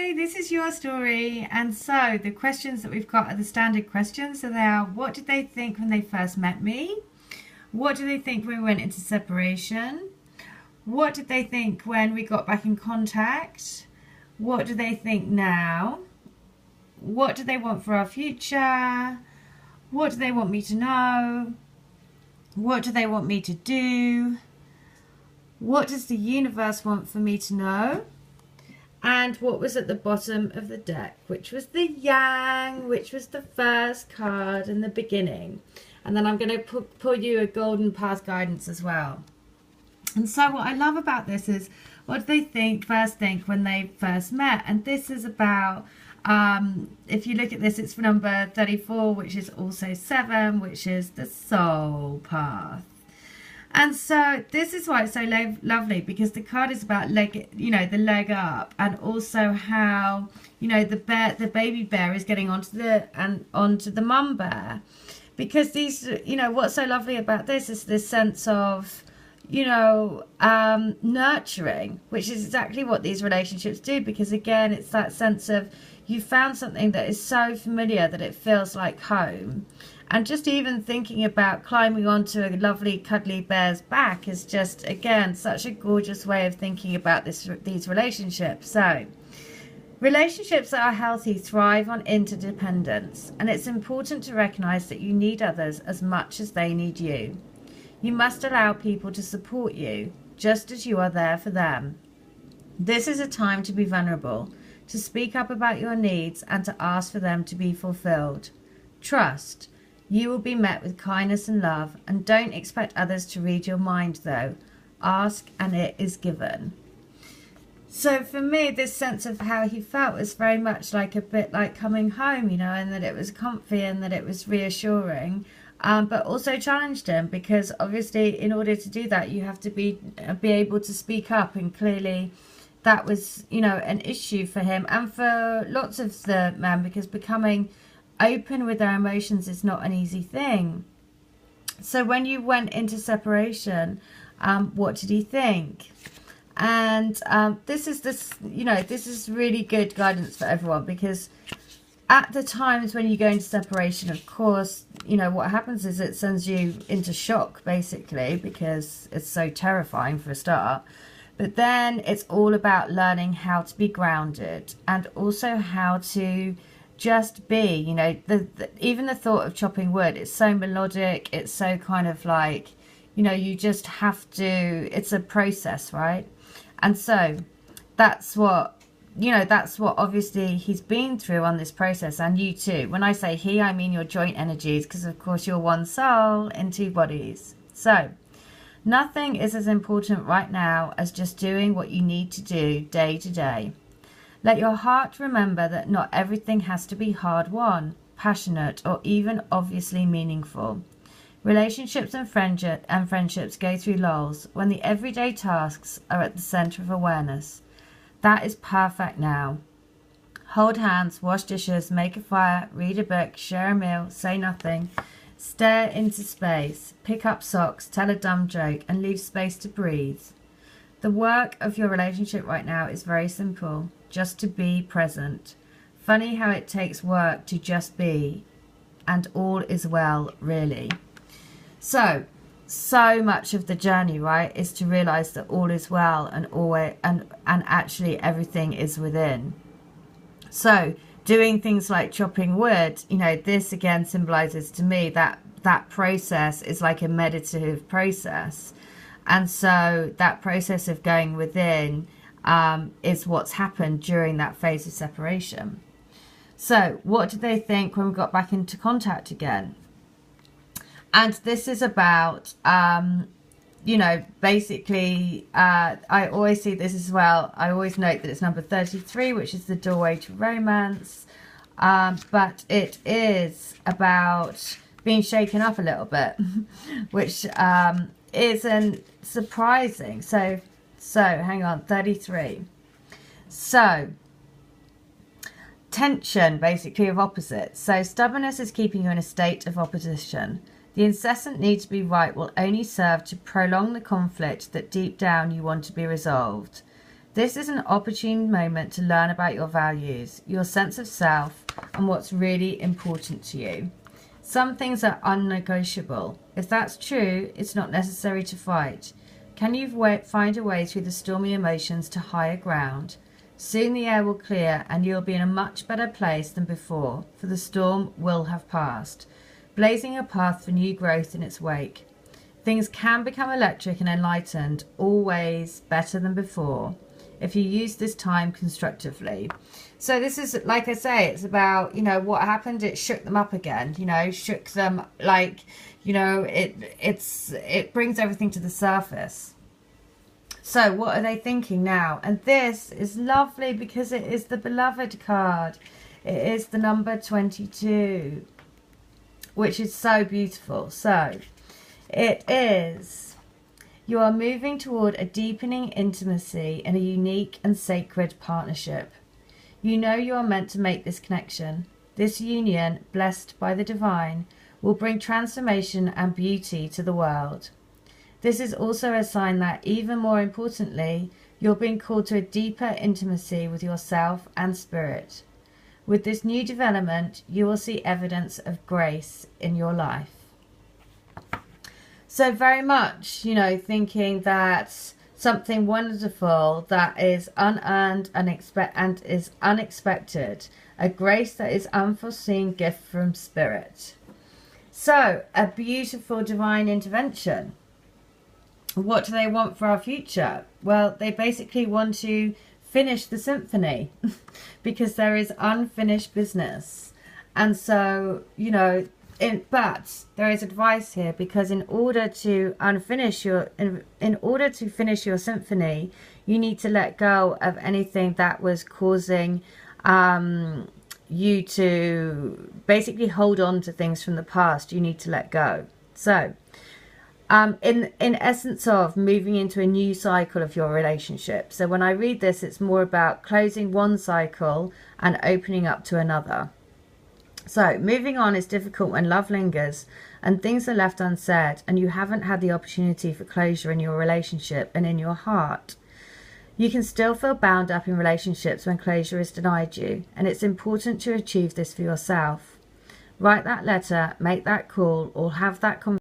Hi, this is your story. And so the questions that we've got are the standard questions. So they are, what did they think when they first met me? What do they think when we went into separation? What did they think when we got back in contact? What do they think now? What do they want for our future? What do they want me to know? What do they want me to do? What does the universe want for me to know? And what was at the bottom of the deck, which was the Yang, which was the first card in the beginning. And then I'm going to pull you a golden path guidance as well. And so what I love about this is, what do they first think when they first met? And this is about, if you look at this, it's for number 34, which is also 7, which is the soul path. And so this is why it's so lovely, because the card is about leg, the leg up, and also how, the baby bear is getting onto the mum bear. Because these, what's so lovely about this is this sense of, nurturing, which is exactly what these relationships do. Because again, it's that sense of, you found something that is so familiar that it feels like home. And just even thinking about climbing onto a lovely cuddly bear's back is just, again, such a gorgeous way of thinking about these relationships. So, relationships that are healthy thrive on interdependence, and it's important to recognize that you need others as much as they need you. You must allow people to support you, just as you are there for them. This is a time to be vulnerable, to speak up about your needs, and to ask for them to be fulfilled. Trust. You will be met with kindness and love, and don't expect others to read your mind though. Ask and it is given. So for me, this sense of how he felt was very much like a bit like coming home, and that it was comfy and that it was reassuring, but also challenged him, because obviously in order to do that, you have to be able to speak up, and clearly that was, an issue for him and for lots of the men, because becoming open with their emotions is not an easy thing. So when you went into separation, what did he think? And this is really good guidance for everyone, because at the times when you go into separation, of course, what happens is it sends you into shock, basically, because it's so terrifying for a start. But then it's all about learning how to be grounded, and also how to just be, even the thought of chopping wood, it's so melodic, it's so kind of like, you just have to, it's a process, right? And so that's what obviously he's been through on this process, and you too. When I say he, I mean your joint energies, because of course you're one soul in 2 bodies. So nothing is as important right now as just doing what you need to do day to day. Let your heart remember that not everything has to be hard-won, passionate, or even obviously meaningful. Relationships and friendships go through lulls when the everyday tasks are at the center of awareness. That is perfect now. Hold hands, wash dishes, make a fire, read a book, share a meal, say nothing, stare into space, pick up socks, tell a dumb joke, and leave space to breathe. The work of your relationship right now is very simple. Just to be present. Funny how it takes work to just be, and all is well, really. So much of the journey, right, is to realize that all is well, and always, and actually everything is within. So doing things like chopping wood, this again symbolizes to me that process is like a meditative process. And so that process of going within is what's happened during that phase of separation. So what did they think when we got back into contact again? And this is about, basically, I always see this as well. I always note that it's number 33, which is the doorway to romance. But it is about being shaken up a little bit, which isn't surprising. So hang on, 33. So tension, basically, of opposites. So stubbornness is keeping you in a state of opposition. The incessant need to be right will only serve to prolong the conflict that deep down you want to be resolved. This is an opportune moment to learn about your values, your sense of self, and what's really important to you. Some things are unnegotiable. If that's true, it's not necessary to fight. Can you find a way through the stormy emotions to higher ground? Soon the air will clear and you'll be in a much better place than before, for the storm will have passed, blazing a path for new growth in its wake. Things can become electric and enlightened, always better than before, if you use this time constructively. So this is, like I say, it's about, you know, what happened. It shook them up again, you know, shook them, like, you know, it brings everything to the surface. So what are they thinking now? And this is lovely because it is the beloved card. It is the number 22, which is so beautiful. So it is, you are moving toward a deepening intimacy and a unique and sacred partnership. You know you are meant to make this connection. This union, blessed by the divine, will bring transformation and beauty to the world. This is also a sign that, even more importantly, you're being called to a deeper intimacy with yourself and spirit. With this new development, you will see evidence of grace in your life. So very much, you know, thinking that something wonderful that is unearned and is unexpected, a grace that is unforeseen gift from spirit. So a beautiful divine intervention. What do they want for our future? Well, they basically want to finish the symphony because there is unfinished business. And so, you know, but there is advice here, because in order to finish your symphony, you need to let go of anything that was causing you to basically hold on to things from the past. You need to let go. So in essence of moving into a new cycle of your relationship. So when I read this, it's more about closing one cycle and opening up to another. So moving on is difficult when love lingers and things are left unsaid and you haven't had the opportunity for closure in your relationship and in your heart. You can still feel bound up in relationships when closure is denied you, and it's important to achieve this for yourself. Write that letter, make that call, or have that conversation